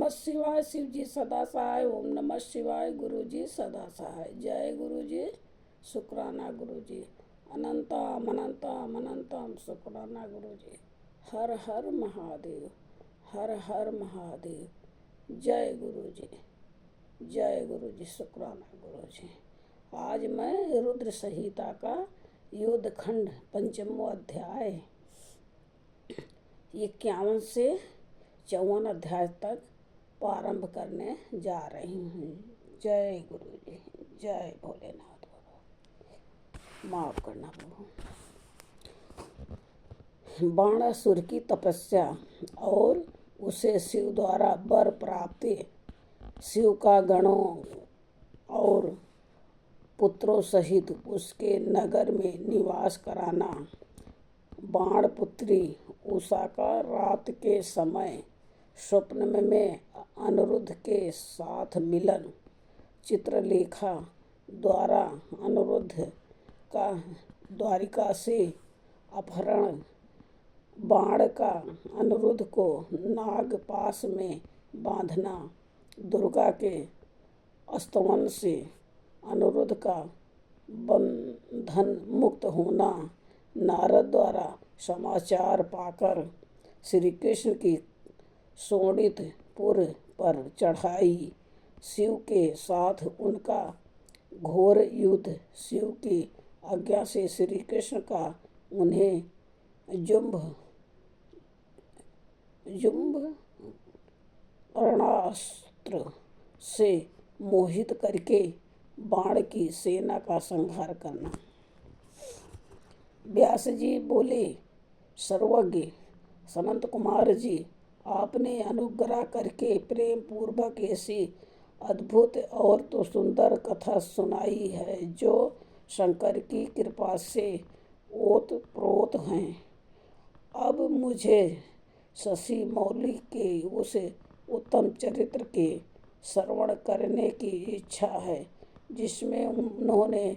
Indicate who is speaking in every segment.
Speaker 1: नमः शिवाय। शिव जी सदा सहाय। ओम नमः शिवाय। गुरु जी सदा सहाय। जय गुरु जी। शुक्राना गुरु जी। अनंतम अनंतम अनंतम शुक्राना गुरु जी। हर हर महादेव। हर हर महादेव। जय गुरु जी। जय गुरु जी। शुक्राना गुरु जी। आज मैं रुद्र संहिता का युद्ध खंड पंचमो अध्याय 51 से 54 अध्याय तक प्रारंभ करने जा रही हूँ। जय गुरु जी। जय भोलेनाथ बाबा। माफ करना प्रभु। बाणासुर की तपस्या और उसे शिव द्वारा वर प्राप्ति, शिव का गणों और पुत्रों सहित उसके नगर में निवास कराना, बाण पुत्री उषा का रात के समय स्वप्न में अनिरुद्ध के साथ मिलन, चित्रलेखा द्वारा अनिरुद्ध का द्वारिका से अपहरण, बाण का अनिरुद्ध को नागपाश में बांधना, दुर्गा के स्तवन से अनिरुद्ध का बंधन मुक्त होना, नारद द्वारा समाचार पाकर श्री कृष्ण की शोणितपुर पर चढ़ाई, शिव के साथ उनका घोर युद्ध, शिव की आज्ञा से श्री कृष्ण का उन्हें जुम्भ अणास्त्र से मोहित करके बाण की सेना का संहार करना। व्यास जी बोले, सर्वज्ञ सनत कुमार जी, आपने अनुग्रह करके प्रेम पूर्वक ऐसी अद्भुत और तो सुंदर कथा सुनाई है जो शंकर की कृपा से ओतप्रोत हैं। अब मुझे शशि मौली के उस उत्तम चरित्र के श्रवण करने की इच्छा है जिसमें उन्होंने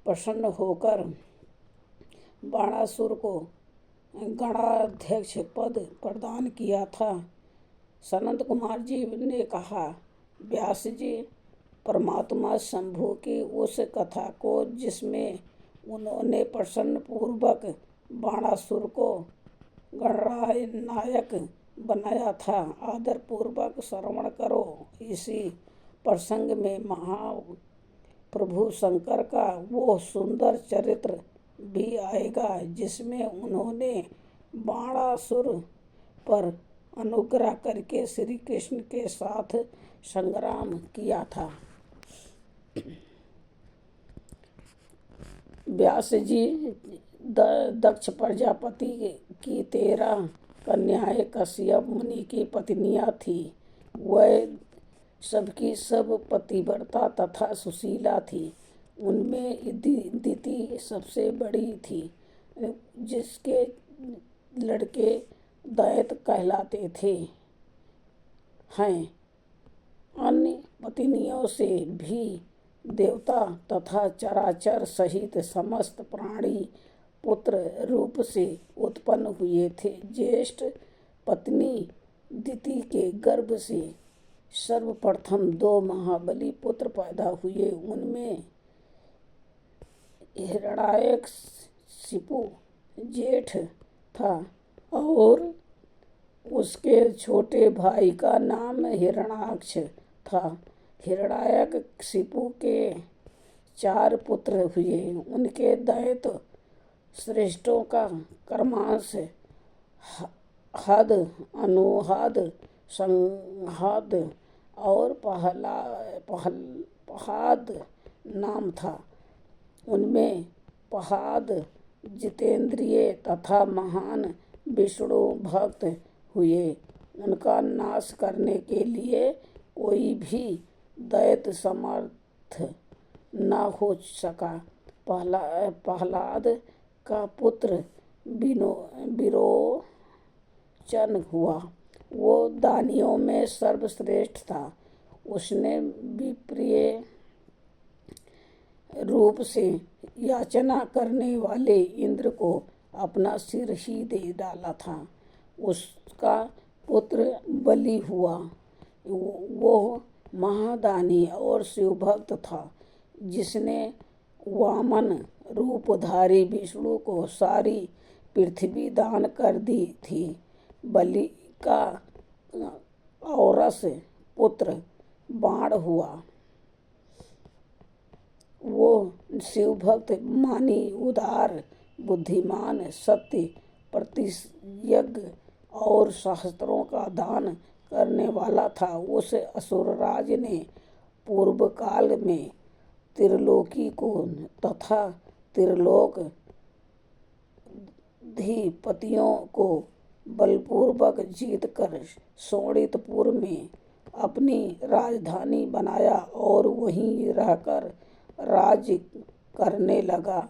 Speaker 1: प्रसन्न होकर बाणासुर को गणाध्यक्ष पद प्रदान किया था। सनत कुमार जी ने कहा, व्यास जी, परमात्मा शंभु की उस कथा को जिसमें उन्होंने प्रसन्न पूर्वक बाणासुर को गणनायक बनाया था, आदर पूर्वक श्रवण करो। इसी प्रसंग में महाप्रभु शंकर का वो सुंदर चरित्र भी आएगा जिसमें उन्होंने बाणासुर पर अनुग्रह करके श्री कृष्ण के साथ संग्राम किया था। व्यास जी, दक्ष प्रजापति की 13 कन्याएं कश्यप मुनि की पत्नियां थी। वह सबकी सब पतिव्रता तथा सुशीला थी। उनमें दिति सबसे बड़ी थी, जिसके लड़के दैत्य कहलाते थे हैं। अन्य पत्नियों से भी देवता तथा चराचर सहित समस्त प्राणी पुत्र रूप से उत्पन्न हुए थे। ज्येष्ठ पत्नी दिति के गर्भ से सर्वप्रथम 2 महाबली पुत्र पैदा हुए। उनमें हिरण्याकशिपु जेठ था और उसके छोटे भाई का नाम हिरण्याक्ष था। हिरण्याकशिपु के 4 पुत्र हुए। उनके दैत्य श्रेष्ठों का कर्मांश हद, अनुहद, संहद और पहाद नाम था। उनमें पहाद जितेंद्रिय तथा महान विष्णु भक्त हुए। उनका नाश करने के लिए कोई भी दैत्य समर्थ न हो सका। प्रहलाद का पुत्र विरोचन हुआ। वो दानियों में सर्वश्रेष्ठ था। उसने विप्रिय रूप से याचना करने वाले इंद्र को अपना सिर ही दे डाला था। उसका पुत्र बलि हुआ। वो महादानी और शिवभक्त था, जिसने वामन रूपधारी विष्णु को सारी पृथ्वी दान कर दी थी। बलि का औरस पुत्र बाण हुआ। वो शिवभक्त, मानी, उदार, बुद्धिमान, सत्य, प्रतियज्ञ और शास्त्रों का दान करने वाला था। उस असुरराज ने पूर्व काल में त्रिलोकी को तथा त्रिलोक धिपतियों को बलपूर्वक जीतकर शोणितपुर में अपनी राजधानी बनाया और वहीं रहकर राज्य करने लगा।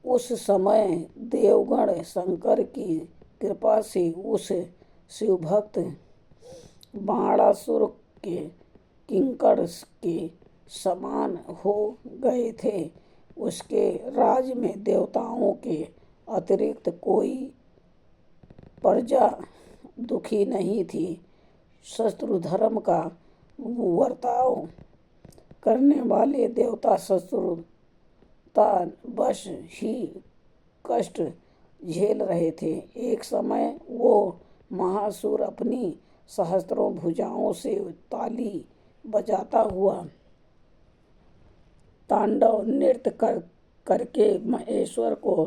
Speaker 1: उस समय देवगण शंकर की कृपा से उस शिवभक्त बाणासुर के किंकड़ के समान हो गए थे। उसके राज में देवताओं के अतिरिक्त कोई प्रजा दुखी नहीं थी। शत्रु धर्म का वर्ताव करने वाले देवता शत्रुता वश ही कष्ट झेल रहे थे। एक समय वो महासुर अपनी सहस्त्रों भुजाओं से ताली बजाता हुआ तांडव नृत्य करके महेश्वर को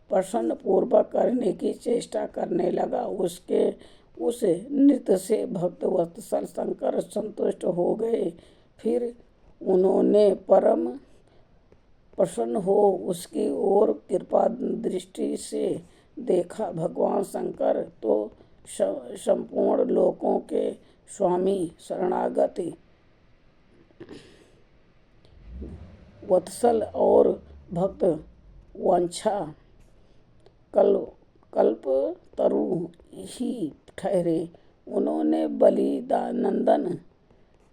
Speaker 1: प्रसन्न पूर्वक करने की चेष्टा करने लगा। उसके उस नृत्य से भक्तवत्सल शंकर संतुष्ट हो गए। फिर उन्होंने परम प्रसन्न हो उसकी ओर कृपा दृष्टि से देखा। भगवान शंकर तो संपूर्ण लोकों के स्वामी, शरणागत वत्सल और भक्त वांछा कल्पतरु ही ठहरे। उन्होंने बलिनंदन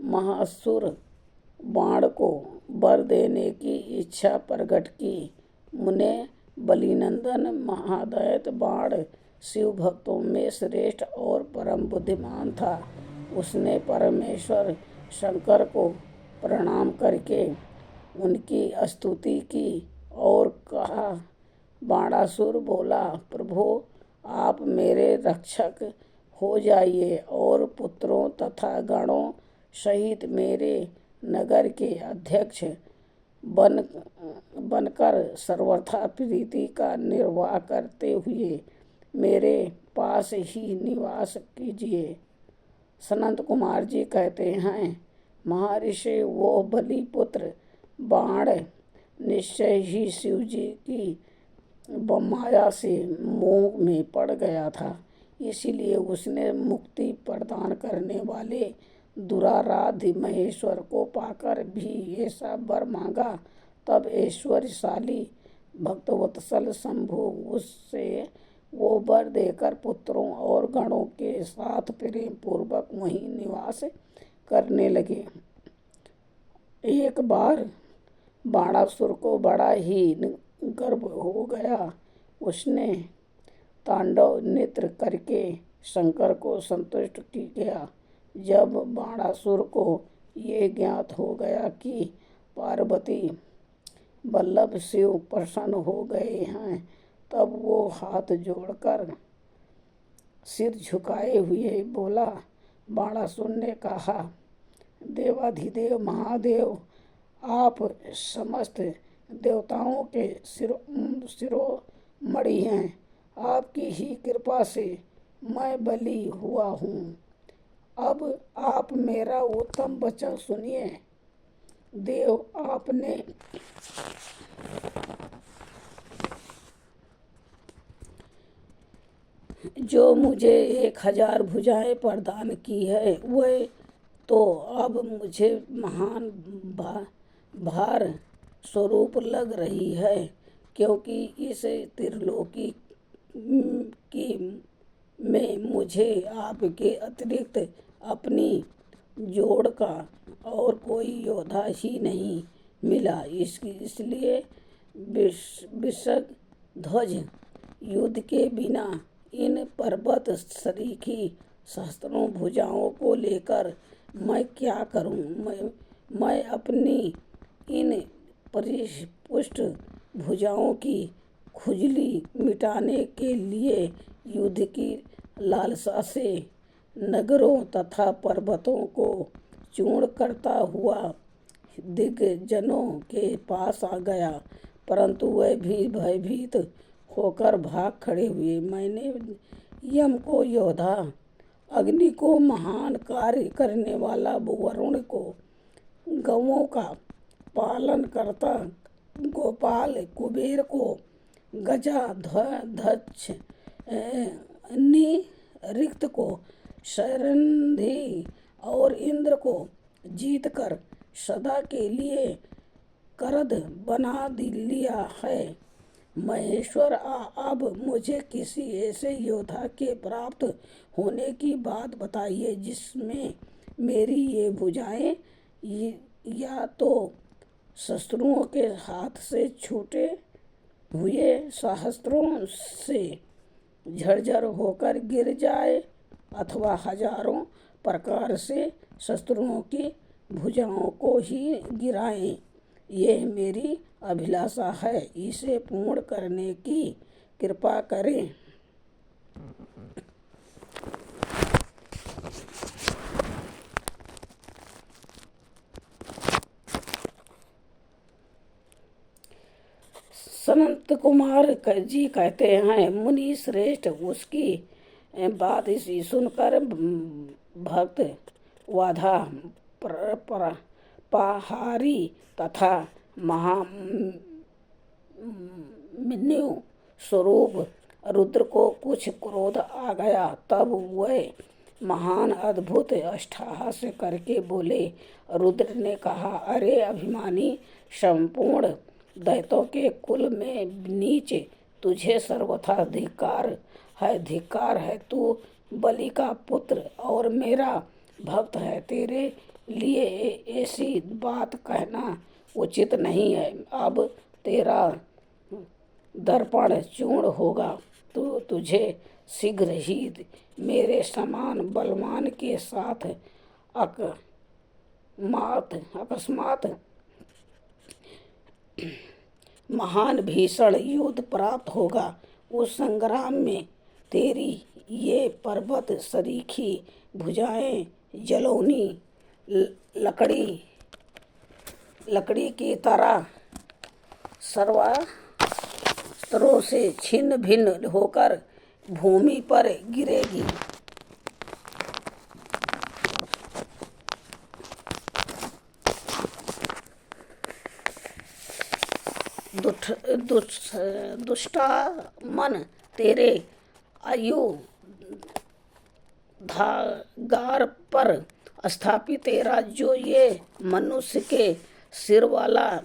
Speaker 1: महासुर बाण को वर देने की इच्छा प्रकट की। मुने बलिनंदन महादैत्य बाण शिव भक्तों में श्रेष्ठ और परम बुद्धिमान था। उसने परमेश्वर शंकर को प्रणाम करके उनकी स्तुति की और कहा, बाणासुर बोला, प्रभो, आप मेरे रक्षक हो जाइए और पुत्रों तथा गणों सहित मेरे नगर के अध्यक्ष बनकर सर्वथा प्रीति का निर्वाह करते हुए मेरे पास ही निवास कीजिए। सनत कुमार जी कहते हैं, महर्षि वो बलिपुत्र बाण निश्चय ही शिव जी की माया से मोह में पड़ गया था। इसीलिए उसने मुक्ति प्रदान करने वाले दुराराध्य महेश्वर को पाकर भी ऐसा वर मांगा। तब ऐश्वर्यशाली भक्तवत्सल शंभु उससे वो वर देकर पुत्रों और गणों के साथ प्रेम पूर्वक वहीं निवास करने लगे। एक बार बाणासुर को बड़ा ही गर्व हो गया। उसने तांडव नृत्य करके शंकर को संतुष्ट किया। जब बाणासुर को ये ज्ञात हो गया कि पार्वती वल्लभ शिव प्रसन्न हो गए हैं, तब वो हाथ जोड़कर सिर झुकाए हुए बोला। बाणासुर ने कहा, देवाधिदेव महादेव, आप समस्त देवताओं के शिरोमणि हैं। आपकी ही कृपा से मैं बलि हुआ हूँ। अब आप मेरा उत्तम वचन सुनिए। देव, आपने जो मुझे 1000 भुजाएं प्रदान की है, वह तो अब मुझे महान भार स्वरूप लग रही है, क्योंकि इस त्रिलोकी में मुझे आपके अतिरिक्त अपनी जोड़ का और कोई योद्धा ही नहीं मिला। इसलिए वृषध्वज युद्ध के बिना इन पर्वत सरीखी सहस्त्रों भुजाओं को लेकर मैं क्या करूं? मैं अपनी इन परिपुष्ट भुजाओं की खुजली मिटाने के लिए युद्ध की लालसा से नगरों तथा पर्वतों को चूर्ण करता हुआ दिग्गजनों के पास आ गया, परंतु वह भी भयभीत होकर भाग खड़े हुए। मैंने यम को योद्धा, अग्नि को महान कार्य करने वाला, वरुण को गौओं का पालन करता, गोपाल कुबेर को गजा ध्वज, निरिक्त को शरंधी और इंद्र को जीत कर सदा के लिए करद बना लिया है। महेश्वर, अब मुझे किसी ऐसे योद्धा के प्राप्त होने की बात बताइए जिसमें मेरी ये भुजाएं या तो शत्रुओं के हाथ से छूटे हुए सहस्त्रों से झरझर होकर गिर जाए अथवा हजारों प्रकार से शत्रुओं की भुजाओं को ही गिराएं। यह मेरी अभिलाषा है, इसे पूर्ण करने की कृपा करें। सनत कुमार जी कहते हैं, मुनि श्रेष्ठ, उसकी बात इसी सुनकर भक्त वाधा पहारी तथा महामन्यु स्वरूप रुद्र को कुछ क्रोध आ गया। तब वह महान अद्भुत अट्टहास करके बोले। रुद्र ने कहा, अरे अभिमानी, संपूर्ण दैत्यों के कुल में नीच, तुझे सर्वथा धिक्कार है। तू बलि का पुत्र और मेरा भक्त है, तेरे लिए ऐसी बात कहना उचित नहीं है। अब तेरा दर्पण चूर्ण होगा, तो तुझे शीघ्र ही मेरे समान बलवान के साथ अकस्मात महान भीषण युद्ध प्राप्त होगा। उस संग्राम में तेरी ये पर्वत सरीखी भुजाएं जलौनी लकड़ी की तरह सर्वास्त्रों से छिन्न भिन्न होकर भूमि पर गिरेगी। दुष्टा मन, तेरे आयुधागार पर स्थापित तेरा जो ये मनुष्य के सिर वाला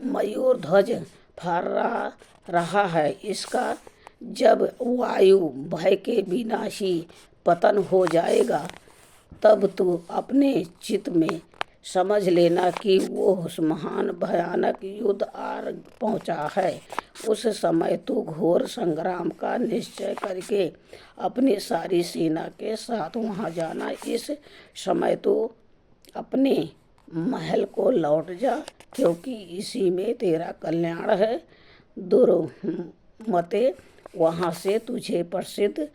Speaker 1: मयूर ध्वज फहरा रहा है, इसका जब वायु भय के विनाशी पतन हो जाएगा, तब तू अपने चित्त में समझ लेना कि वो महान भयानक युद्ध आ पहुंचा है। उस समय तू घोर संग्राम का निश्चय करके अपनी सारी सेना के साथ वहां जाना। इस समय तू अपने महल को लौट जा, क्योंकि इसी में तेरा कल्याण है। दुर्मते, वहां से तुझे प्रसिद्ध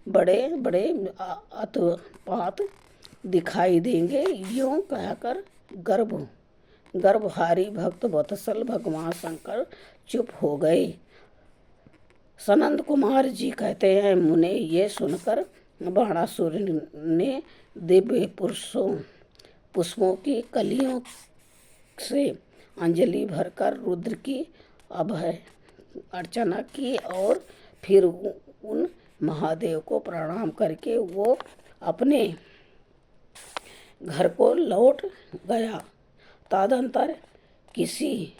Speaker 1: बड़े बड़े उत्पात दिखाई देंगे। यूं कहकर गर्भहारी भक्त वत्सल भगवान शंकर चुप हो गए। सनंद कुमार जी कहते हैं, मुने ये सुनकर बाणासुर ने दिव्य पुष्पों की कलियों से अंजलि भरकर रुद्र की अभय अर्चना की और फिर उन महादेव को प्रणाम करके वो अपने घर को लौट गया। तदंतर किसी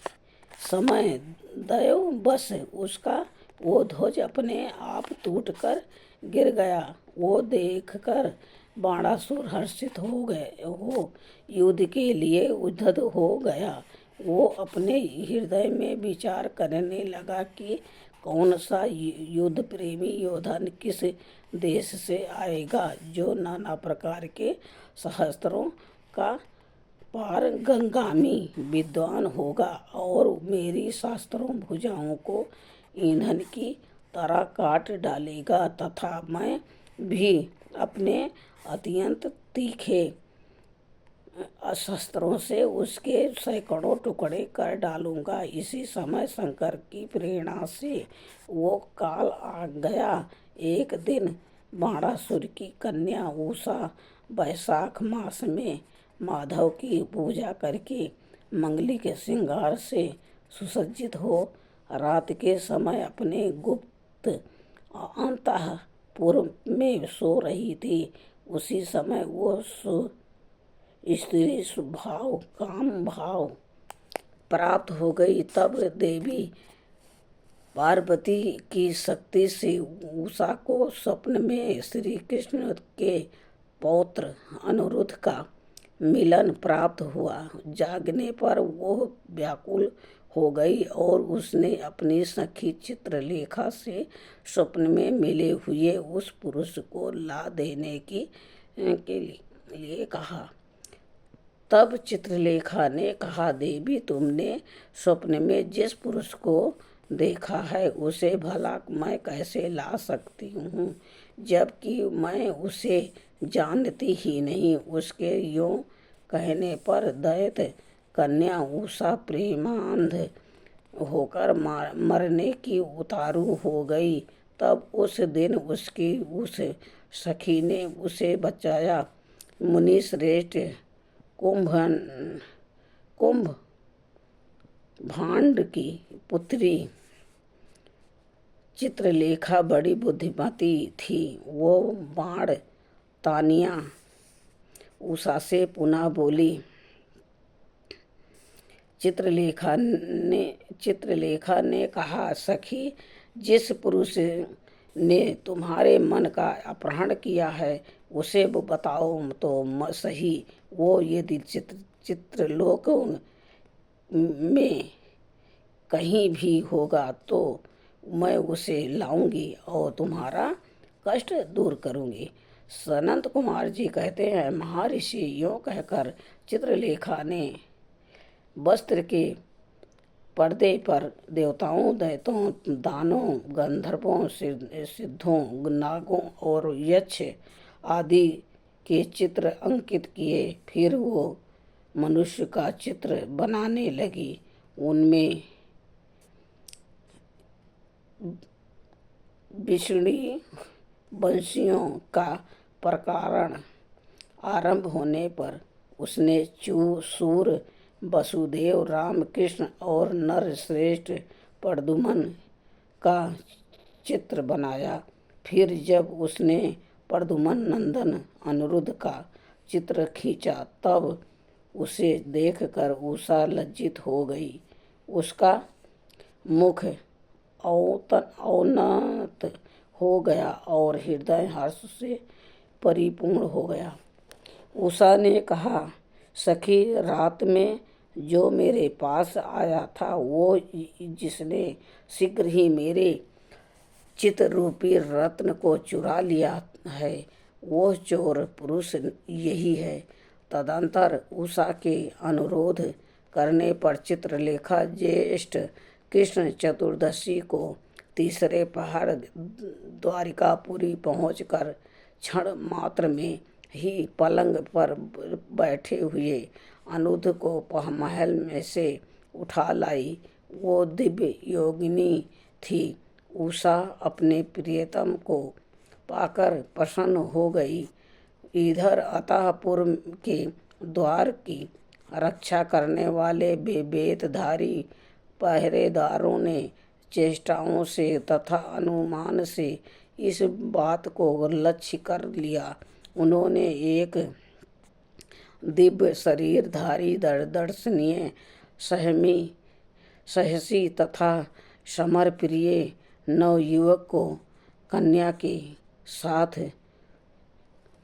Speaker 1: समय दैव बस उसका वो ध्वज अपने आप टूटकर गिर गया। वो देखकर बाणासुर हर्षित हो युद्ध के लिए उद्धत हो गया। वो अपने हृदय में विचार करने लगा कि कौन सा युद्ध प्रेमी योद्धा किस देश से आएगा जो नाना प्रकार के सहस्त्रों का पारंगमी विद्वान होगा और मेरी शास्त्रों भुजाओं को ईंधन की तरह काट डालेगा तथा मैं भी अपने अत्यंत तीखे शस्त्रों से उसके सैकड़ों टुकड़े कर डालूंगा। इसी समय शंकर की प्रेरणा से वो काल आ गया। एक दिन बाणासुर की कन्या उषा वैशाख मास में माधव की पूजा करके मंगलिक श्रृंगार से सुसज्जित हो रात के समय अपने गुप्त अंतःपुर में सो रही थी। उसी समय वो स्त्री स्वभाव काम भाव प्राप्त हो गई। तब देवी पार्वती की शक्ति से उषा को स्वप्न में श्री कृष्ण के पौत्र अनिरुद्ध का मिलन प्राप्त हुआ। जागने पर वो व्याकुल हो गई और उसने अपनी सखी चित्रलेखा से स्वप्न में मिले हुए उस पुरुष को ला देने के लिए कहा। तब चित्रलेखा ने कहा, देवी तुमने स्वप्न में जिस पुरुष को देखा है उसे भला मैं कैसे ला सकती हूँ, जबकि मैं उसे जानती ही नहीं। उसके यूँ कहने पर दैत्य कन्या उषा प्रेमांध होकर मरने की उतारू हो गई। तब उस दिन उसकी उस सखी ने उसे बचाया। मुनि श्रेष्ठ कुंभ भांड की पुत्री चित्रलेखा बड़ी बुद्धिमती थी। वो बाण तानिया उषा से पुनः बोली। चित्रलेखा ने कहा, सखी जिस पुरुष ने तुम्हारे मन का अपहरण किया है उसे बताओ तो सही। वो यदि चित्रलोक में कहीं भी होगा तो मैं उसे लाऊंगी और तुम्हारा कष्ट दूर करूंगी। सनत कुमार जी कहते हैं, महर्षि यों कहकर चित्रलेखा ने वस्त्र के पर्दे पर देवताओं, दैत्यों, दानों, गंधर्वों, सिद्धों, नागों और यक्ष आदि के चित्र अंकित किए। फिर वो मनुष्य का चित्र बनाने लगी। उनमें विष्णु वंशियों का प्रकरण आरंभ होने पर उसने सूर, वसुदेव, राम, कृष्ण और नरश्रेष्ठ प्रद्युम्न का चित्र बनाया। फिर जब उसने प्रद्युम्न नंदन अनिरुद्ध का चित्र खींचा तब उसे देखकर उषा लज्जित हो गई। उसका मुख अवनत हो गया और हृदय हर्ष से परिपूर्ण हो गया। उषा ने कहा, सखी रात में जो मेरे पास आया था वो जिसने शीघ्र ही मेरे चित रूपी रत्न को चुरा लिया है वो चोर पुरुष यही है। तदंतर उषा के अनुरोध करने पर चित्रलेखा ज्येष्ठ कृष्ण चतुर्दशी को तीसरे पहर द्वारिकापुरी पहुंचकर क्षण मात्र में ही पलंग पर बैठे हुए अनिरुद्ध को महल में से उठा लाई। वो दिव्य योगिनी थी। उषा अपने प्रियतम को पाकर प्रसन्न हो गई। इधर अतःपुर के द्वार की रक्षा करने वाले बेतधारी पहरेदारों ने चेष्टाओं से तथा अनुमान से इस बात को लक्ष्य कर लिया। उन्होंने एक दिव्य शरीरधारी दर्शनीय साहसी तथा समरप्रिय नवयुवक को कन्या के साथ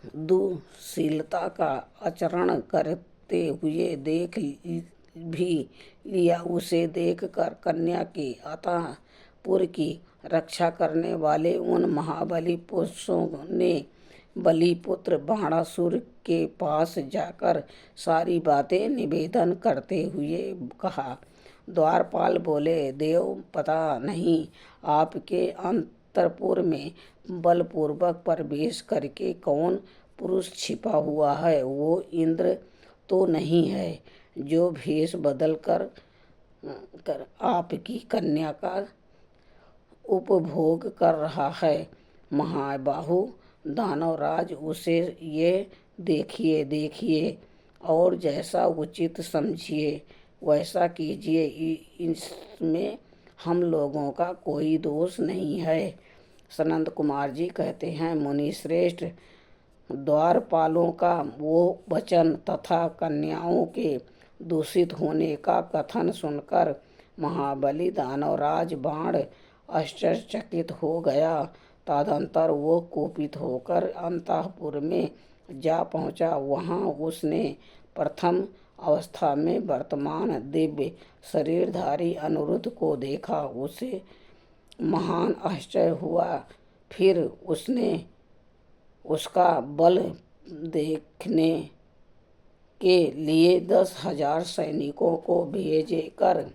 Speaker 1: दुशीलता का आचरण करते हुए देख भी लिया। उसे देखकर कन्या के अतःपुर की रक्षा करने वाले उन महाबली पुरुषों ने बलिपुत्र बाणासुर के पास जाकर सारी बातें निवेदन करते हुए कहा। द्वारपाल बोले, देव, पता नहीं आपके अंतपुर में बलपूर्वक प्रवेश करके कौन पुरुष छिपा हुआ है। वो इंद्र तो नहीं है जो भेष बदल कर आपकी कन्या का उपभोग कर रहा है। महाबाहु दानवराज, उसे ये देखिए और जैसा उचित समझिए वैसा कीजिए। इसमें हम लोगों का कोई दोष नहीं है। सनंद कुमार जी कहते हैं, मुनि श्रेष्ठ, द्वारपालों का वो वचन तथा कन्याओं के दूषित होने का कथन सुनकर महाबली दानवराज बाण आश्चर्यचकित हो गया। तदंतर वो कुपित होकर अंतःपुर में जा पहुंचा। वहां उसने प्रथम अवस्था में वर्तमान दिव्य शरीरधारी अनिरुद्ध को देखा। उसे महान आश्चर्य हुआ। फिर उसने उसका बल देखने के लिए 10,000 सैनिकों को भेजे कर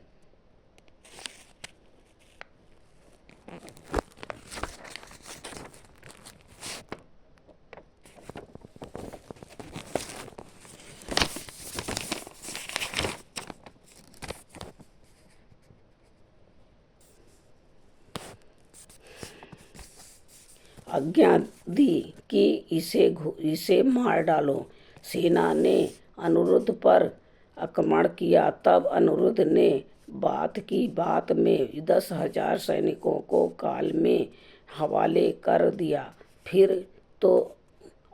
Speaker 1: आज्ञा दी कि इसे मार डालो। सेना ने अनिरुद्ध पर आक्रमण किया। तब अनिरुद्ध ने बात की बात में 10,000 सैनिकों को काल में हवाले कर दिया। फिर तो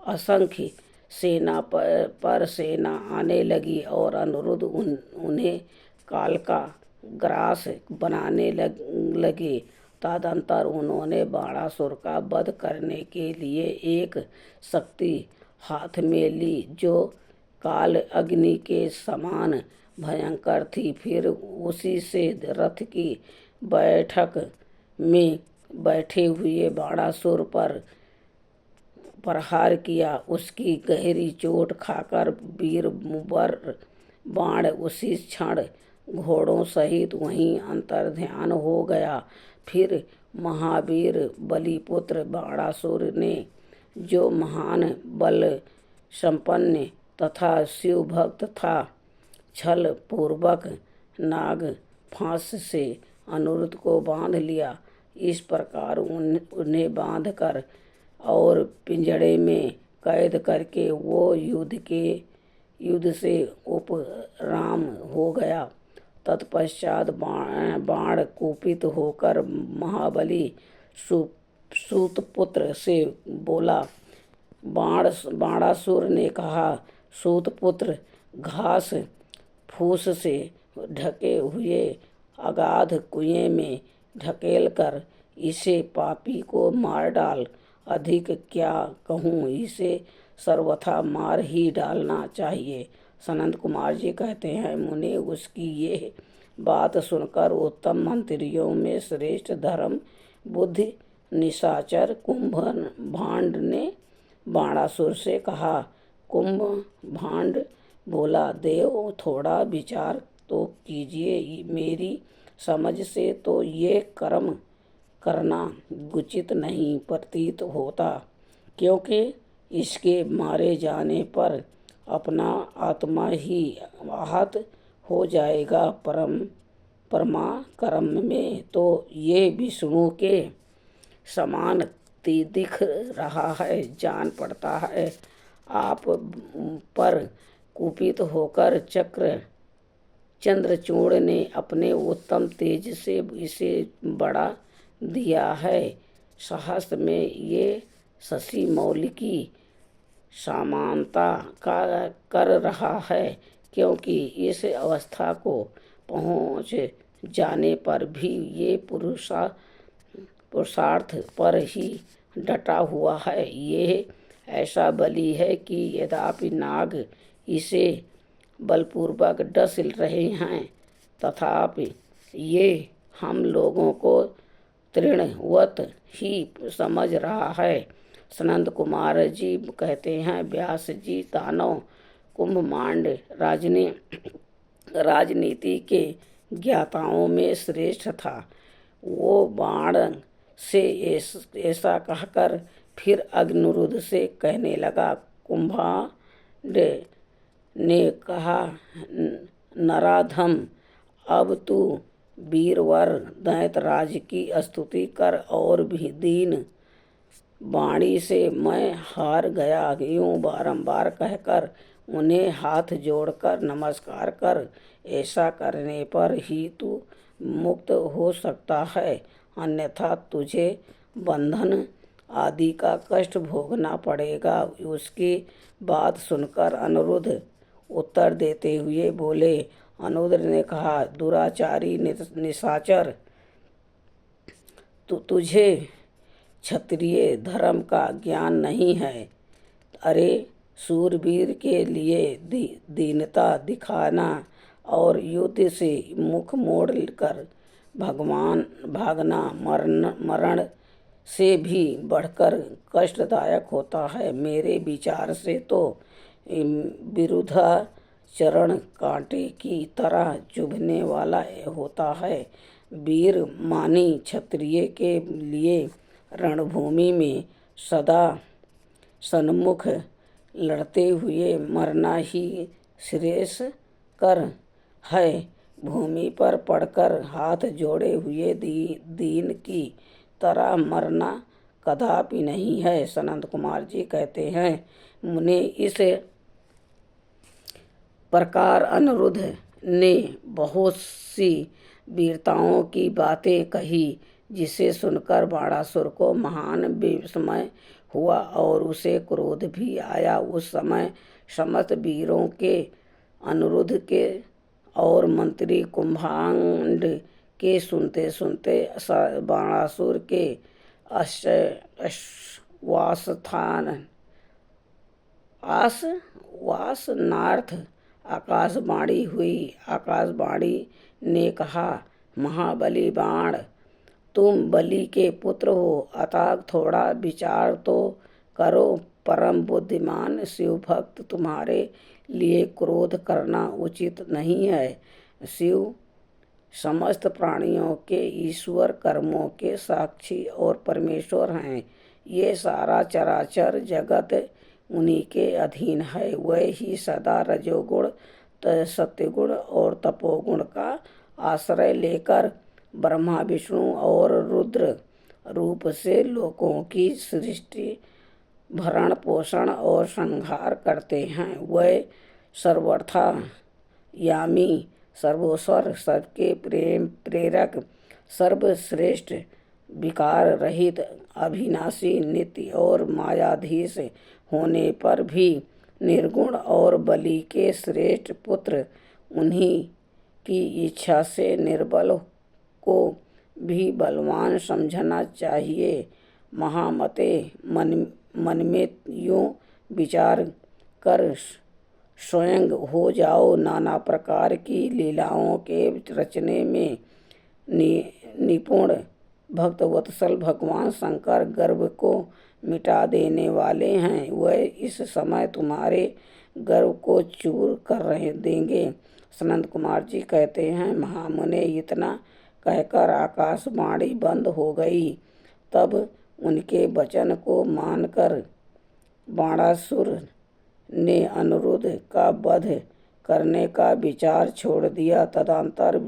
Speaker 1: असंख्य सेना पर सेना आने लगी और अनिरुद्ध उन्हें काल का ग्रास बनाने लगे। तदंतर उन्होंने बाणासुर का वध करने के लिए एक शक्ति हाथ में ली जो काल अग्नि के समान भयंकर थी। फिर उसी से रथ की बैठक में बैठे हुए बाणासुर पर प्रहार किया। उसकी गहरी चोट खाकर वीरवर बाण उसी क्षण घोड़ों सहित वहीं अंतर्ध्यान हो गया। फिर महावीर बलिपुत्र बाणासुर ने, जो महान बल संपन्न तथा शिव भक्त था, छल पूर्वक नाग फांस से अनिरुद्ध को बांध लिया। इस प्रकार उन्हें बांधकर और पिंजड़े में कैद करके वो युद्ध से उपराम हो गया। तत्पश्चात बाण कुपित होकर महाबली सूतपुत्र से बोला। बाणासुर ने कहा, सूतपुत्र, घास फूस से ढके हुए अगाध कुएं में ढकेल कर इसे पापी को मार डाल। अधिक क्या कहूँ, इसे सर्वथा मार ही डालना चाहिए। सनंद कुमार जी कहते हैं, मुने उसकी ये बात सुनकर उत्तम मंत्रियों में श्रेष्ठ धर्म बुद्धि निशाचर कुंभभांड ने बाणासुर से कहा। कुंभभांड बोला, देव, थोड़ा विचार तो कीजिए। मेरी समझ से तो ये कर्म करना उचित नहीं प्रतीत होता, क्योंकि इसके मारे जाने पर अपना आत्मा ही आहत हो जाएगा। परमा कर्म में तो ये विष्णु के समान दिख रहा है, जान पड़ता है। आप पर कुपित होकर चंद्रचूड़ ने अपने उत्तम तेज से इसे बढ़ा दिया है। सहस्त्र में ये शशि मौल की समानता का कर रहा है, क्योंकि इस अवस्था को पहुँच जाने पर भी ये पुरुषार्थ पर ही डटा हुआ है। ये ऐसा बली है कि यद्यपि नाग इसे बलपूर्वक डस रहे हैं, तथापि ये हम लोगों को तृणवत ही समझ रहा है। सनंद कुमार जी कहते हैं, व्यास जी दानव कुंभमांड राजनीति के ज्ञाताओं में श्रेष्ठ था। वो बाण से ऐसा कहकर फिर अग्निरुद्ध से कहने लगा, कुंभांड ने कहा, नराधम, अब तू वीरवर दैत्यराज की स्तुति कर और भी दीन वाणी से मैं हार गया यूं बारंबार कहकर उन्हें हाथ जोड़कर नमस्कार कर। ऐसा करने पर ही तू मुक्त हो सकता है, अन्यथा तुझे बंधन आदि का कष्ट भोगना पड़ेगा। उसकी बात सुनकर अनिरुद्ध उत्तर देते हुए बोले। अनिरुद्ध ने कहा, दुराचारी निशाचर, तुझे क्षत्रिय धर्म का ज्ञान नहीं है। अरे सूरवीर के लिए दीनता दिखाना और युद्ध से मुख मोड़ कर भागना मरण से भी बढ़कर कष्टदायक होता है। मेरे विचार से तो विरुद्धाचरण कांटे की तरह चुभने वाला होता है। वीर मानी क्षत्रिय के लिए रणभूमि में सदा सन्मुख लड़ते हुए मरना ही श्रेयस्कर है। भूमि पर पड़कर हाथ जोड़े हुए दीन की तरह मरना कदापि नहीं है। सनंद कुमार जी कहते हैं, मुने इस प्रकार अनिरुद्ध ने बहुत सी वीरताओं की बातें कही, जिसे सुनकर बाणासुर को महान विस्मय हुआ और उसे क्रोध भी आया। उस समय समस्त वीरों के, अनिरुद्ध के और मंत्री कुंभांड के सुनते सुनते बाणासुर के आश्वासनार्थ आकाशवाणी हुई। आकाशवाणी ने कहा, महाबली बाण, तुम बलि के पुत्र हो, अतः थोड़ा विचार तो करो। परम बुद्धिमान शिव भक्त तुम्हारे लिए क्रोध करना उचित नहीं है। शिव समस्त प्राणियों के ईश्वर, कर्मों के साक्षी और परमेश्वर हैं। ये सारा चराचर जगत उन्हीं के अधीन है। वह ही सदा रजोगुण, सत्यगुण और तपोगुण का आश्रय लेकर ब्रह्मा, विष्णु और रुद्र रूप से लोकों की सृष्टि, भरण पोषण और संहार करते हैं। वह सर्वथा यामी, सर्वेश्वर, सबके प्रेम प्रेरक, सर्वश्रेष्ठ, विकार रहित, अविनाशी, नित्य और मायाधीश होने पर भी निर्गुण और बलि के श्रेष्ठ पुत्र उन्हीं की इच्छा से निर्बल को भी बलवान समझना चाहिए। महामते, मन में यूं विचार कर स्वयं हो जाओ। नाना प्रकार की लीलाओं के रचने में निपुण भक्तवत्सल भगवान शंकर गर्व को मिटा देने वाले हैं। वह इस समय तुम्हारे गर्व को चूर कर देंगे। सनंद कुमार जी कहते हैं, महामुने, इतना कहकर आकाशवाणी बंद हो गई। तब उनके वचन को मानकर बाणासुर ने अनिरुद्ध का वध करने का विचार छोड़ दिया। तदंतर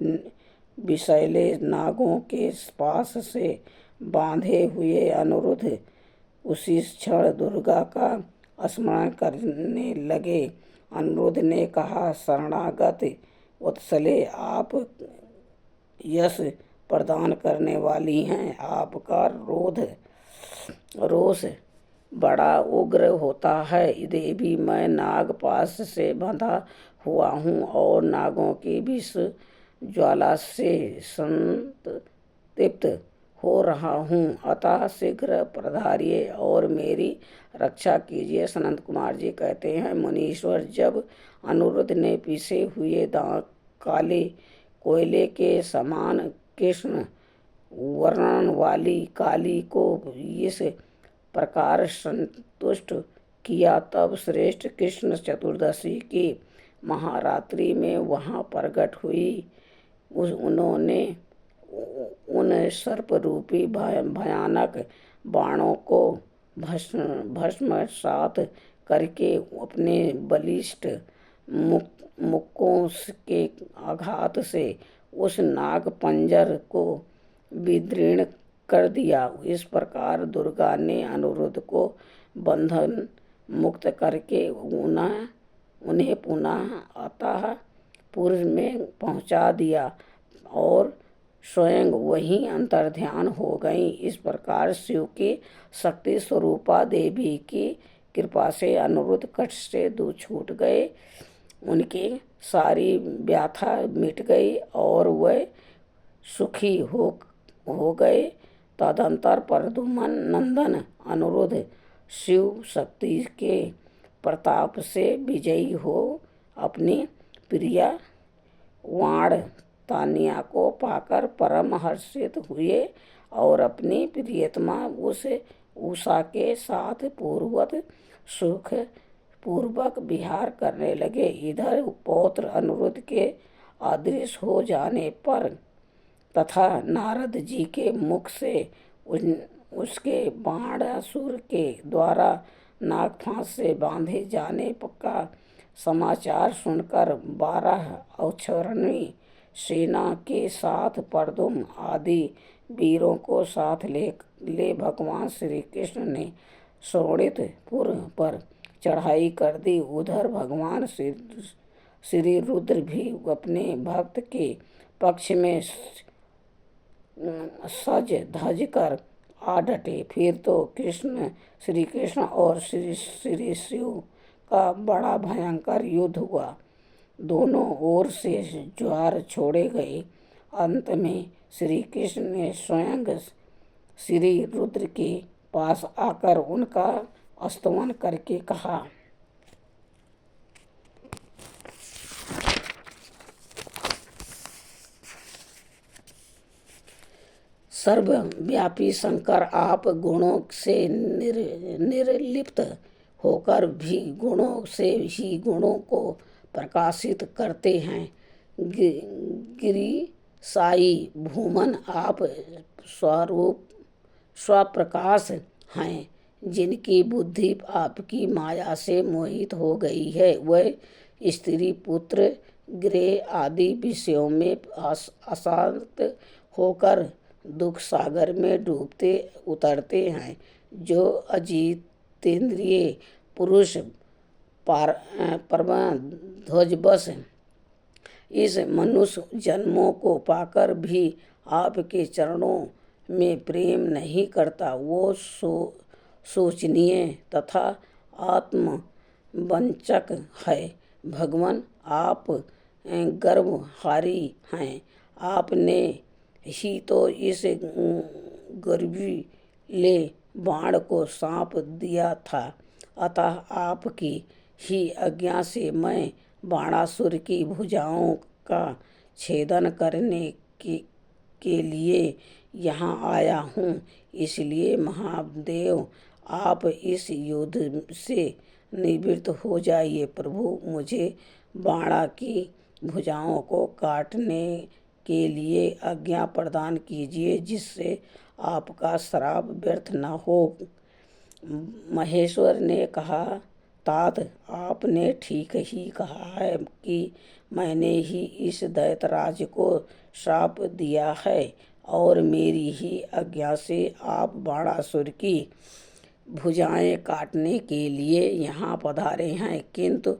Speaker 1: विषैले नागों के पास से बांधे हुए अनिरुद्ध उसी क्षण दुर्गा का स्मरण करने लगे। अनिरुद्ध ने कहा, शरणागत वत्सले, आप यश प्रदान करने वाली हैं। आपका रोष बड़ा उग्र होता है। देवी, मैं नागपाश से बंधा हुआ हूँ और नागों की विष ज्वाला से संतप्त हो रहा हूँ, अतः शीघ्र पधारिए और मेरी रक्षा कीजिए। सनंद कुमार जी कहते हैं, मुनीश्वर, जब अनिरुद्ध ने पिसे हुए काले कोयले के समान कृष्ण वर्णन वाली काली को इस प्रकार संतुष्ट किया। तब श्रेष्ठ कृष्ण चतुर्दशी की महारात्रि में वहाँ प्रकट हुई। उन्होंने उन सर्परूपी भयानक बाणों को भस्मसात करके अपने बलिष्ठ मुक्कों के आघात से उस नाग पंजर को विदीर्ण कर दिया। इस प्रकार दुर्गा ने अनिरुद्ध को बंधन मुक्त करके उन्हें पुनः अतः पूर्व में पहुंचा दिया और स्वयं वहीं अंतर्ध्यान हो गई। इस प्रकार शिव की शक्ति स्वरूपा देवी की कृपा से अनिरुद्ध कष्ट से दूर छूट गए। उनकी सारी व्यथा मिट गई और वह सुखी हो गए। तदंतर प्रद्युम्न नंदन अनिरुद्ध शिव शक्ति के प्रताप से विजयी हो अपनी प्रिया वाण तानिया को पाकर परम हर्षित हुए और अपनी प्रियतमा उस उषा के साथ सुख पूर्वक विहार करने लगे। इधर पौत्र अनिरुद्ध के अदृश्य हो जाने पर तथा नारद जी के मुख से उसके बाणासुर के द्वारा नागफांस से बांधे जाने का समाचार सुनकर 12 अक्षौहिणी सेना के साथ प्रद्युम्न आदि वीरों को साथ ले भगवान श्री कृष्ण ने शोणितपुर पर चढ़ाई कर दी। उधर भगवान श्री रुद्र भी अपने भक्त के पक्ष में सज धज कर आ डटे। फिर तो श्री कृष्ण और श्री शिव का बड़ा भयंकर युद्ध हुआ। दोनों ओर से ज्वार छोड़े गए। अंत में श्री कृष्ण ने स्वयं श्री रुद्र के पास आकर उनका स्तवन करके कहा, सर्वव्यापी शंकर, आप गुणों से निर्लिप्त होकर भी गुणों से ही गुणों को प्रकाशित करते हैं। गिरिसाई भूमन, आप स्वप्रकाश हैं। जिनकी बुद्धि आपकी माया से मोहित हो गई है, वह स्त्री पुत्र गृह आदि विषयों में आसक्त होकर दुख सागर में डूबते उतरते हैं। जो अजितेंद्रिय पुरुष परमध्वजवश इस मनुष्य जन्मों को पाकर भी आपके चरणों में प्रेम नहीं करता, वो शोचनीय तथा आत्मवंचक है। भगवान, आप गर्भहारी हैं। आपने ही तो इस गर्वीले बाण को सौंप दिया था। अतः आपकी ही आज्ञा से मैं बाणासुर की भुजाओं का छेदन करने के लिए यहाँ आया हूँ। इसलिए महादेव, आप इस युद्ध से निवृत्त हो जाइए। प्रभु, मुझे बाणा की भुजाओं को काटने के लिए आज्ञा प्रदान कीजिए, जिससे आपका श्राप व्यर्थ न हो। महेश्वर ने कहा, तात, आपने ठीक ही कहा है कि मैंने ही इस दैत्यराज को श्राप दिया है और मेरी ही आज्ञा से आप बाणासुर की भुजाएं काटने के लिए यहाँ पधारे हैं। किंतु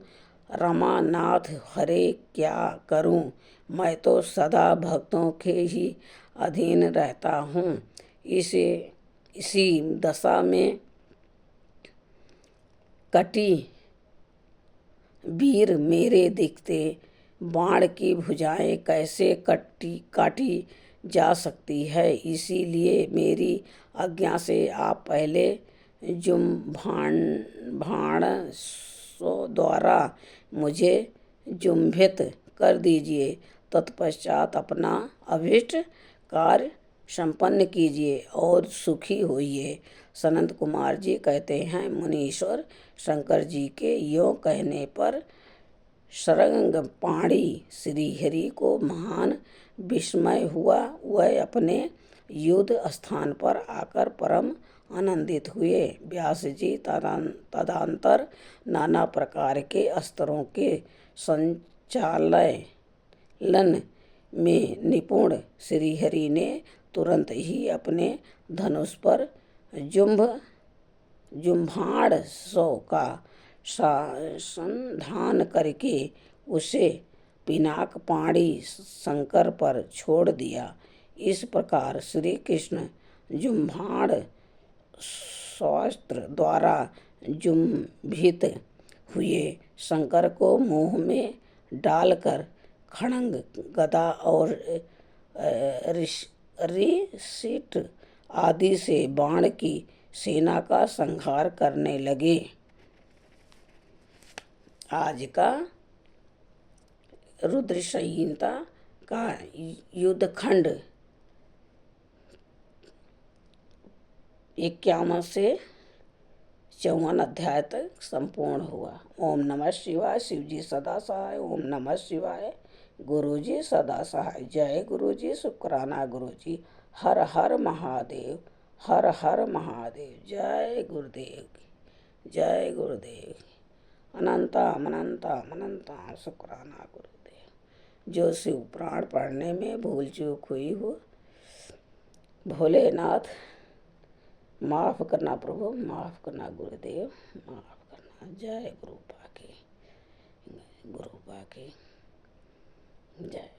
Speaker 1: रमानाथ हरे, क्या करूं? मैं तो सदा भक्तों के ही अधीन रहता हूँ। इसी दशा में कटी वीर मेरे दिखते बाण की भुजाएं कैसे काटी जा सकती है। इसीलिए मेरी आज्ञा से आप पहले भाण द्वारा मुझे जुम्भित कर दीजिए। तत्पश्चात अपना अभीष्ट कार्य संपन्न कीजिए और सुखी होइए। सनत कुमार जी कहते हैं, मुनीश्वर शंकर जी के यों कहने पर शरंग पाणी श्रीहरि को महान विस्मय हुआ। वह अपने युद्ध स्थान पर आकर परम आनंदित हुए। व्यास जी तदंतर नाना प्रकार के अस्त्रों के संचालन में निपुण श्रीहरि ने तुरंत ही अपने धनुष पर जुम्भाड़ सौ का संधान करके उसे पिनाक पाणी शंकर पर छोड़ दिया। इस प्रकार श्री कृष्ण जुम्भाड़ शस्त्र द्वारा जुम्भित हुए। शंकर को मुंह में डालकर खड्ग, गदा और रिसीट आदि से बाण की सेना का संहार करने लगे। आज का रुद्र संहिता का युद्धखंड 51 से 54 अध्याय तक संपूर्ण हुआ। ओम नमः शिवाय। शिव जी सदा सहाय। ओम नमः शिवाय। गुरु जी सदा सहाय। जय गुरु जी। शुक्राना गुरु जी। हर हर महादेव। हर हर महादेव। जय गुरुदेव की। जय गुरुदेव की। अनंतम अनंतम अनंतम शुक्राना गुरुदेव। जो शिव पुराण पढ़ने में भूल चूक हुई हो, भोलेनाथ माफ करना प्रभु, माफ करना गुरुदेव, माफ करना। जय गुरु पाके, गुरु पाके। जय।